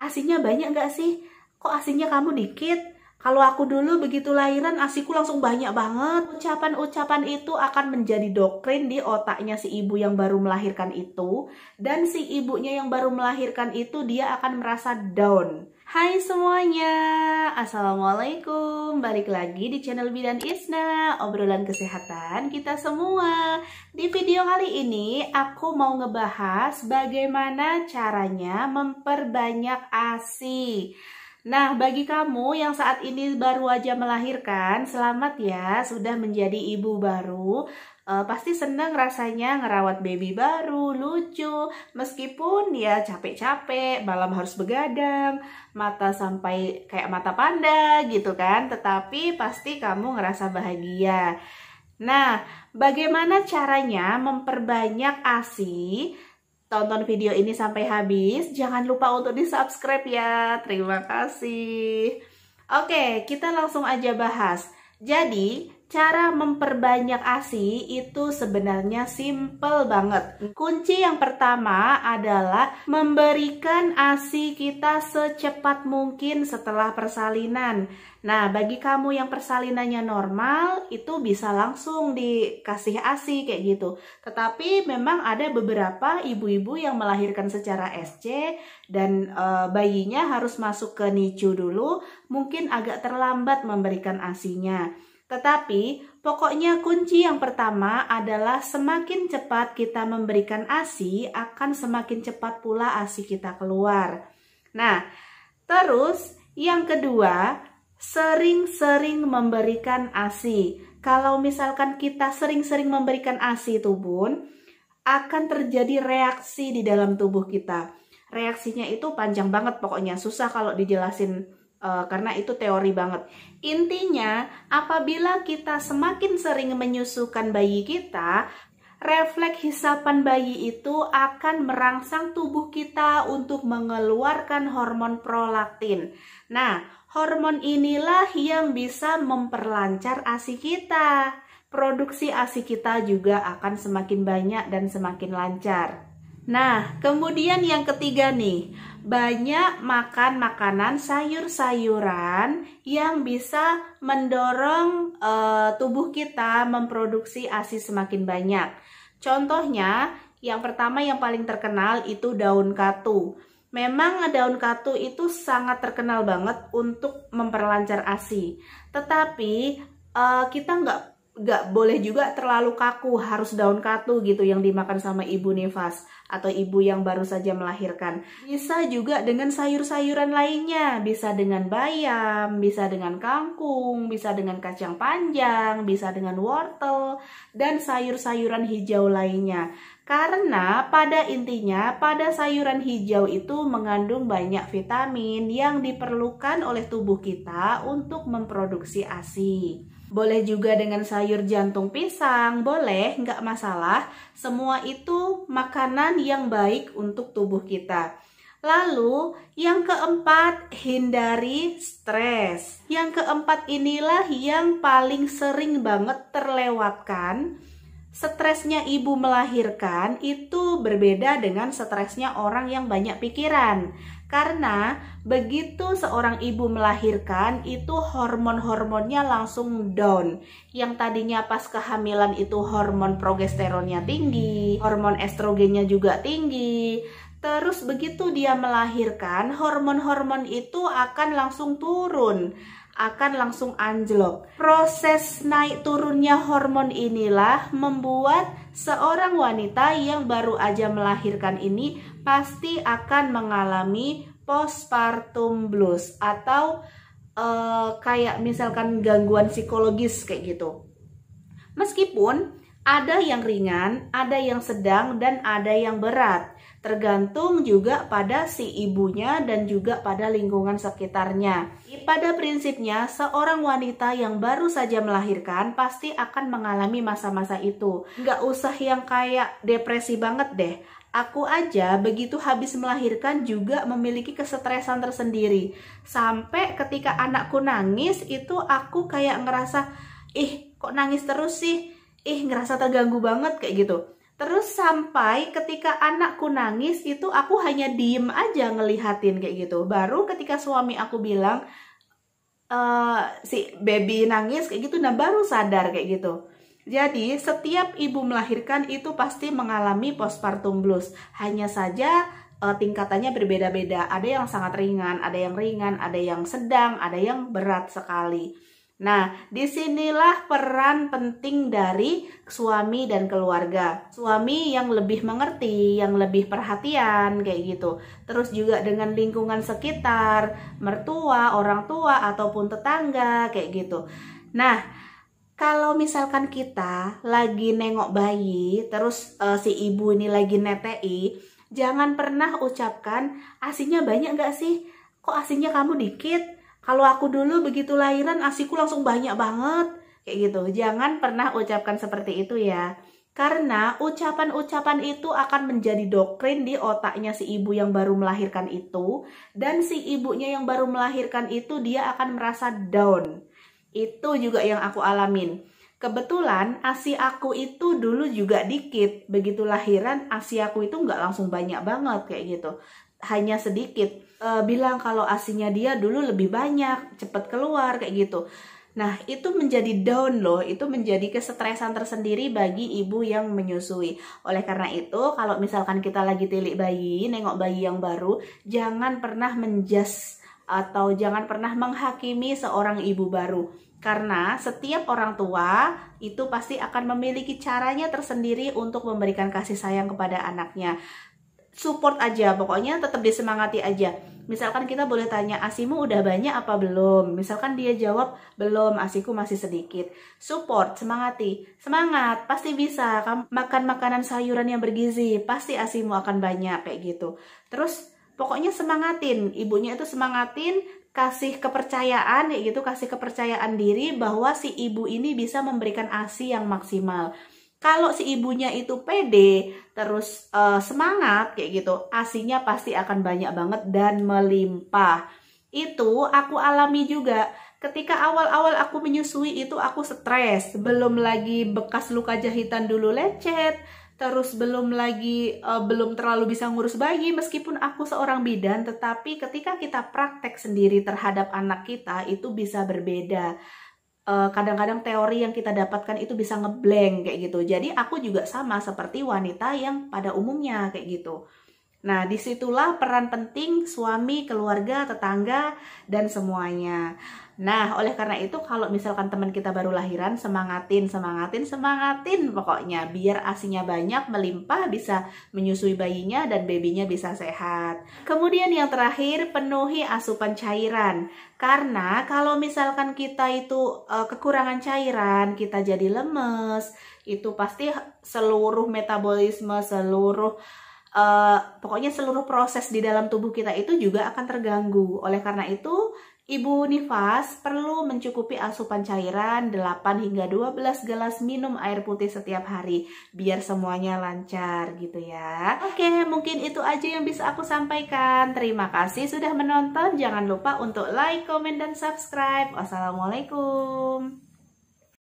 ASINYA banyak nggak sih? Kok ASINYA kamu dikit? Kalau aku dulu begitu lahiran, ASIku langsung banyak banget. Ucapan-ucapan itu akan menjadi doktrin di otaknya si ibu yang baru melahirkan itu. Dan si ibunya yang baru melahirkan itu dia akan merasa down. Hai semuanya, Assalamualaikum. Balik lagi di channel Bidan Isna, obrolan kesehatan kita semua. Di video kali ini aku mau ngebahas bagaimana caranya memperbanyak ASI. Nah, bagi kamu yang saat ini baru aja melahirkan, selamat ya, sudah menjadi ibu baru. Pasti senang rasanya ngerawat baby baru, lucu. Meskipun ya capek-capek, malam harus begadang, mata sampai kayak mata panda gitu kan. Tetapi pasti kamu ngerasa bahagia. Nah, bagaimana caranya memperbanyak ASI? Tonton video ini sampai habis. Jangan lupa untuk di-subscribe ya. Terima kasih. Oke, kita langsung aja bahas. Jadi, cara memperbanyak ASI itu sebenarnya simple banget. Kunci yang pertama adalah memberikan ASI kita secepat mungkin setelah persalinan. Nah, bagi kamu yang persalinannya normal, itu bisa langsung dikasih ASI kayak gitu. Tetapi memang ada beberapa ibu-ibu yang melahirkan secara SC dan bayinya harus masuk ke NICU dulu, mungkin agak terlambat memberikan ASInya. Tetapi pokoknya kunci yang pertama adalah semakin cepat kita memberikan ASI, akan semakin cepat pula ASI kita keluar. Nah, terus yang kedua, sering-sering memberikan ASI. Kalau misalkan kita sering-sering memberikan ASI itu Bun, akan terjadi reaksi di dalam tubuh kita. Reaksinya itu panjang banget pokoknya, susah kalau dijelasin karena itu teori banget. Intinya, apabila kita semakin sering menyusukan bayi kita, refleks hisapan bayi itu akan merangsang tubuh kita untuk mengeluarkan hormon prolaktin. Nah, hormon inilah yang bisa memperlancar ASI kita. Produksi ASI kita juga akan semakin banyak dan semakin lancar. Nah, kemudian yang ketiga nih, banyak makan makanan sayur-sayuran yang bisa mendorong tubuh kita memproduksi ASI semakin banyak. Contohnya, yang pertama yang paling terkenal itu daun katu. Memang daun katu itu sangat terkenal banget untuk memperlancar ASI. Tetapi kita nggak boleh juga terlalu kaku harus daun katu gitu yang dimakan sama ibu nifas atau ibu yang baru saja melahirkan. Bisa juga dengan sayur-sayuran lainnya, bisa dengan bayam, bisa dengan kangkung, bisa dengan kacang panjang, bisa dengan wortel, dan sayur-sayuran hijau lainnya. Karena pada intinya pada sayuran hijau itu mengandung banyak vitamin yang diperlukan oleh tubuh kita untuk memproduksi ASI. Boleh juga dengan sayur jantung pisang, boleh, nggak masalah. Semua itu makanan yang baik untuk tubuh kita. Lalu yang keempat, hindari stres. Yang keempat inilah yang paling sering banget terlewatkan. Stresnya ibu melahirkan itu berbeda dengan stresnya orang yang banyak pikiran. Karena begitu seorang ibu melahirkan itu hormon-hormonnya langsung down. Yang tadinya pas kehamilan itu hormon progesteronnya tinggi, hormon estrogennya juga tinggi. Terus begitu dia melahirkan, hormon-hormon itu akan langsung turun, akan langsung anjlok. Proses naik turunnya hormon inilah membuat seorang wanita yang baru aja melahirkan ini pasti akan mengalami postpartum blues atau kayak misalkan gangguan psikologis kayak gitu. Meskipun ada yang ringan, ada yang sedang, dan ada yang berat. Tergantung juga pada si ibunya dan juga pada lingkungan sekitarnya. Pada prinsipnya, seorang wanita yang baru saja melahirkan pasti akan mengalami masa-masa itu. Nggak usah yang kayak depresi banget deh. Aku aja begitu habis melahirkan juga memiliki kesetresan tersendiri. Sampai ketika anakku nangis itu aku kayak ngerasa, ih kok nangis terus sih? Ih ngerasa terganggu banget kayak gitu. Terus sampai ketika anakku nangis itu aku hanya diem aja ngelihatin kayak gitu. Baru ketika suami aku bilang si baby nangis kayak gitu, nah baru sadar kayak gitu. Jadi setiap ibu melahirkan itu pasti mengalami postpartum blues. Hanya saja tingkatannya berbeda-beda. Ada yang sangat ringan, ada yang sedang, ada yang berat sekali. Nah, disinilah peran penting dari suami dan keluarga. Suami yang lebih mengerti, yang lebih perhatian, kayak gitu. Terus juga dengan lingkungan sekitar, mertua, orang tua, ataupun tetangga, kayak gitu. Nah, kalau misalkan kita lagi nengok bayi, terus si ibu ini lagi netei, jangan pernah ucapkan, asinya banyak gak sih? Kok asinya kamu dikit? Kalau aku dulu begitu lahiran asiku langsung banyak banget, kayak gitu. Jangan pernah ucapkan seperti itu ya. Karena ucapan-ucapan itu akan menjadi doktrin di otaknya si ibu yang baru melahirkan itu. Dan si ibunya yang baru melahirkan itu dia akan merasa down. Itu juga yang aku alamin. Kebetulan ASI aku itu dulu juga dikit. Begitu lahiran ASI aku itu nggak langsung banyak banget kayak gitu. Hanya sedikit. Bilang kalau ASInya dia dulu lebih banyak, cepet keluar kayak gitu. Nah, itu menjadi down loh, itu menjadi kesetresan tersendiri bagi ibu yang menyusui. Oleh karena itu, kalau misalkan kita lagi tilik bayi, nengok bayi yang baru, jangan pernah menjudge atau jangan pernah menghakimi seorang ibu baru. Karena setiap orang tua itu pasti akan memiliki caranya tersendiri untuk memberikan kasih sayang kepada anaknya. Support aja, pokoknya tetap disemangati aja. Misalkan kita boleh tanya, asimu udah banyak apa belum? Misalkan dia jawab, belum, asiku masih sedikit. Support, semangati. Semangat, pasti bisa. Kamu makan makanan sayuran yang bergizi, pasti asimu akan banyak, kayak gitu. Terus pokoknya semangatin, ibunya itu semangatin, kasih kepercayaan, kayak gitu, kasih kepercayaan diri bahwa si ibu ini bisa memberikan ASI yang maksimal. Kalau si ibunya itu pede, terus semangat kayak gitu, ASInya pasti akan banyak banget dan melimpah. Itu aku alami juga. Ketika awal-awal aku menyusui itu aku stres. Belum lagi bekas luka jahitan dulu lecet. Terus belum lagi, belum terlalu bisa ngurus bayi. Meskipun aku seorang bidan, tetapi ketika kita praktek sendiri terhadap anak kita, itu bisa berbeda. Kadang-kadang teori yang kita dapatkan itu bisa ngeblank kayak gitu. Jadi aku juga sama seperti wanita yang pada umumnya kayak gitu. Nah, disitulah peran penting suami, keluarga, tetangga, dan semuanya. Nah, oleh karena itu kalau misalkan teman kita baru lahiran, semangatin pokoknya. Biar ASInya banyak, melimpah, bisa menyusui bayinya dan babynya bisa sehat. Kemudian yang terakhir, penuhi asupan cairan. Karena kalau misalkan kita itu kekurangan cairan, kita jadi lemes, itu pasti seluruh metabolisme, pokoknya seluruh proses di dalam tubuh kita itu juga akan terganggu. Oleh karena itu, ibu nifas perlu mencukupi asupan cairan 8 hingga 12 gelas minum air putih setiap hari. Biar semuanya lancar gitu ya. Oke, mungkin itu aja yang bisa aku sampaikan. Terima kasih sudah menonton. Jangan lupa untuk like, komen, dan subscribe. Wassalamualaikum.